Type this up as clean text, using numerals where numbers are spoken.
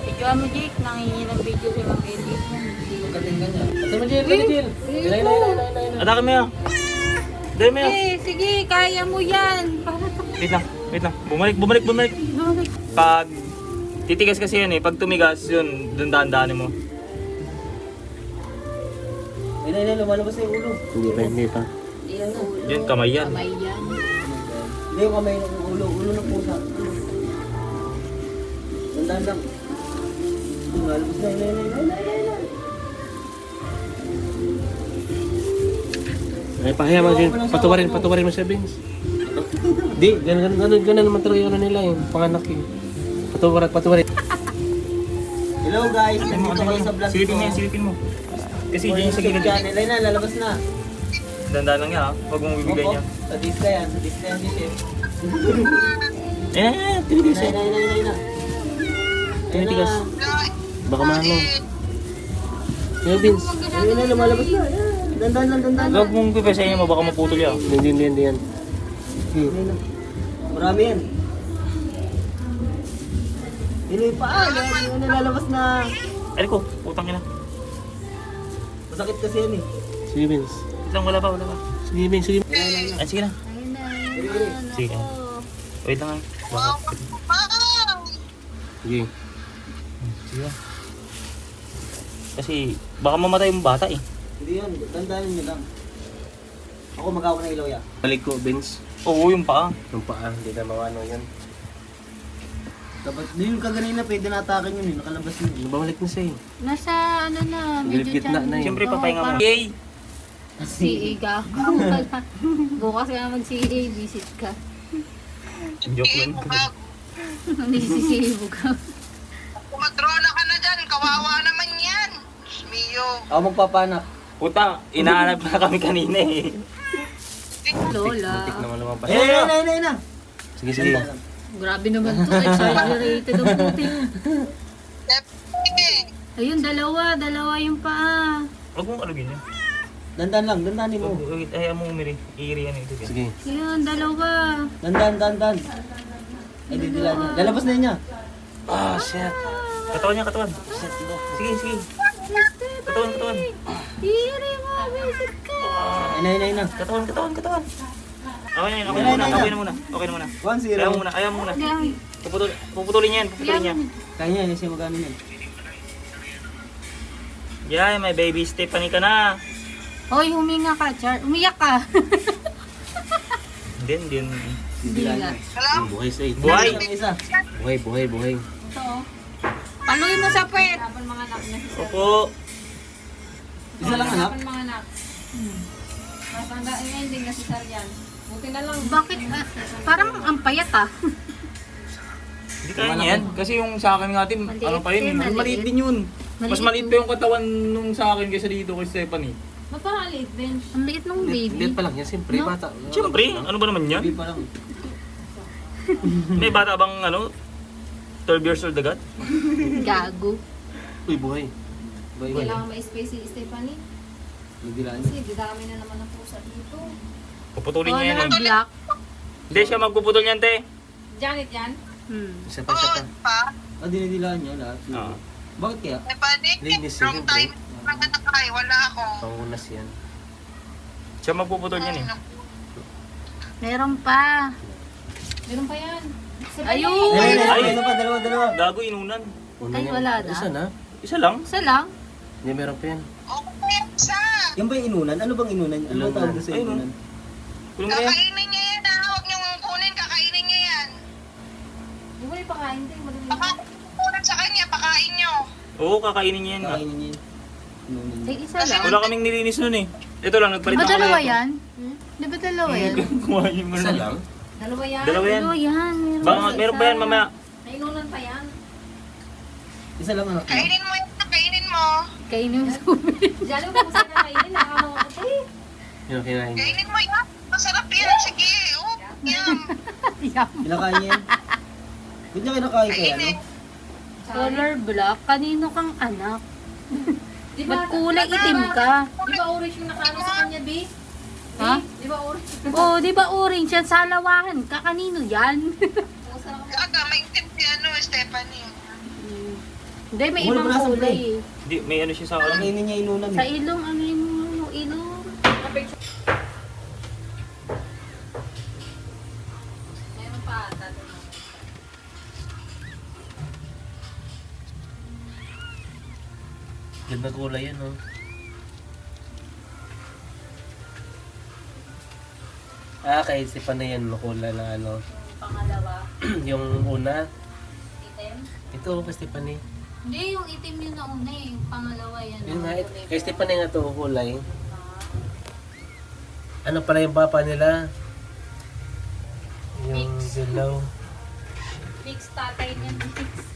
Videoan mo, Jake. Nangingi ng video si Mang Eli. Pagkating ka niya. Asa mo, Jill? Kaya, Jill. Ilay. Atake mo yan. Dahil mo yan. Sige, kaya mo yan. Wait lang. Bumalik. Pag titigas kasi yun eh. Pag tumigas yun, dun daan-daanin mo. Ilay, lumalabas na yung ulo. Hindi pa. Yan, ulo. Yun, kamay yan. Kamay yan. Hindi yung kamay ng ulo. Ulo ng pusa. Tandaan lang. Lumalabas na. Ilay. Ay, pahiya mo din. Patuwarin mo siya, Vince. Di, ganun naman talaga yung ano nila yung panganak eh. Patuwarin. Hello guys, nandito kayo sa vlog ko. Silipin mo. Kasi dyan yung sa gilid. Ilay na, lalabas na. Dandaan lang yan ha. Huwag mong bibigay niya. Sa disca yan si Chef. Tinigas yan. Ilay na. Tinitigas. Baka mahalo. Yo, Vince. Ilay na, lumalabas na. Dandan lang. Huwag mong pipesayin mo, baka maputol yan. Hindi yan. Ilay na. Marami yan. Ilay pa. Ilay na, lalabas na. Ay ko, putang ina. Masakit kasi yan eh. Sige, Vince. Wala pa. Sige, Vince. Sige. Ay, sige na. Sige. Wait lang ha. Sige. Sige. Kasi baka mamatay yung bata eh. Hindi yan, dandanin nyo lang. Ako mag-awak ng ilaw ya. Balik ko, Vince. Oo, yung paa. Yung paa, hindi na mawano yan. Dapat, din yung kaganina, pwede na-atakin yun eh, nakalabas yun. Bumalik na siya eh. Nasa ano na, Gilid gitna na eh. Siyempre, papahinga mo. parang- Yay! CA ka. Bukas ka na mag-CA, visit ka. Joke lang. Hindi sisibo ka. Kumadrona ka na dyan, kawawa naman yan. Mio. Ako magpapanak. Puta, inaanap na kami kanina eh. Lola. Tik naman lumabas. Ayun na. Sige. Dandan lang. Grabe naman to. Exaggerated ang puti. Ayun, dalawa yung paa. Huwag mong alugin yan. Dandanin mo. Ayaw mo umiri. Iiri yan ito. Sige. Ayun, dalawa. Dandan. Ay, didila niya. Lalabas na niya. Ah, shit. Katawan niya. Sige. Katawan. Iri mo, visit ka. Ay na. Katawan. Okay na muna. 1-0. Ayaw mo muna. Puputulin niya. Kaya niya siya magano yan. Yeah, my baby Stephanie ka na. Hoy, huminga ka, Char. Umiyak ka. Hindi. Hindi nga. Buhay sa ito. Buhay. Isa. Buhay. Ito. Paluin mo sa puwet. Mga anak na si Opo. Isa lang anak. mga anak. Mas ang ending na si Saryan. Buti na lang. Bakit? Parang ang payat ah. Hindi kaya niya yan. Kasi yung sa akin nga din, Maliit ano pa yun, din, mas maliit maliit. din yun. Mas Maliit maliit pa yung katawan nung sa akin kaysa dito kay Stephanie. Mapakalit din. Ang liit ng baby. Liit pa lang yan. Siyempre, No? bata. Siyempre, ano ba naman yan? Hindi pa lang. May bata bang 12 years old agad? Gago. Uy, buhay. Kailangan ma-space si Stephanie. Didila niya. Kasi didami na naman ang pusa dito. Puputulin niya Color yan. black. Hindi siya magpuputol niyan, te. Janet yan. Isa pa. Ah, dinidilaan niya lahat. Oo. Bakit kaya? Linis Wrong yun, time. Ay, wala ako. Pangunas yan. Siya magpuputol niyan eh. Meron pa. Meron pa yan. Ayun. Ay. Ano pa? Dalawa. Gago, inunan. Una Ay, yan. wala na. Isa na. Isa lang. Isa lang. Hindi, meron pa yan. Okay, sa. Yan ba yung inunan? Ano bang inunan? Ano Inunan. ba tawag doon sa Ayun, inunan? Kunin mo na yan. Kakainin niya yan ha. Huwag niyong kunin, kakainin niya yan. Hindi mo ipakain din. Madali Baka kunin sa kanya, pakain niyo. Oo, kakainin niya yan. Kakainin niya yun. Inunan niya. Ay, isa lang. Wala kaming nilinis nun eh. Ito lang, nagpalit Ba na dalawa ito. yan? Di ba dalawa yan? Kumain mo Isa lang. lang. Dalawa yan. Dalawa yan. Dalawa yan. Baka meron pa yan mamaya. Nainunan pa yan. Isa lang anak niya. Kainin mo yan, kainin mo. Kainin mo sa ubig. Diyan mo kung saan kakainin. Nakakawa ko pa eh. Yun ang kinain niya. Kainin mo yan. Masarap yan. Sige. Oh, yan. Yum. Kinakain niya yan. Ba't niya kinakain kaya, no? Kainin. Color black. Kanino kang anak? Di ba? Ba't kulay itim ka? Di ba orange yung nakaano sa kanya, B? Ha? Di ba orange? Oh, di ba orange yan sa lawahan? Kakanino yan? Aga, maintip si Stephanie. Hindi, may Wala ibang ba nasa kulay eh. Hindi, may ano siya sa ano. Kainin niya inunan Sa eh. ilong, ano yung ilong? Meron pa ata. Ganda kulay yan, oh. Kay Stefan na yan, kulay na ano. Pangalawa. Yung una, Item. ito kay Stefan eh. Hindi, yung itim yun na una eh. Yung pangalawa yan. Yun nga, kulay kay brown. Stefan nga ito, kulay. Ano pala yung papa nila? Yung Mix. dilaw. Mix tatay niyan. Mix.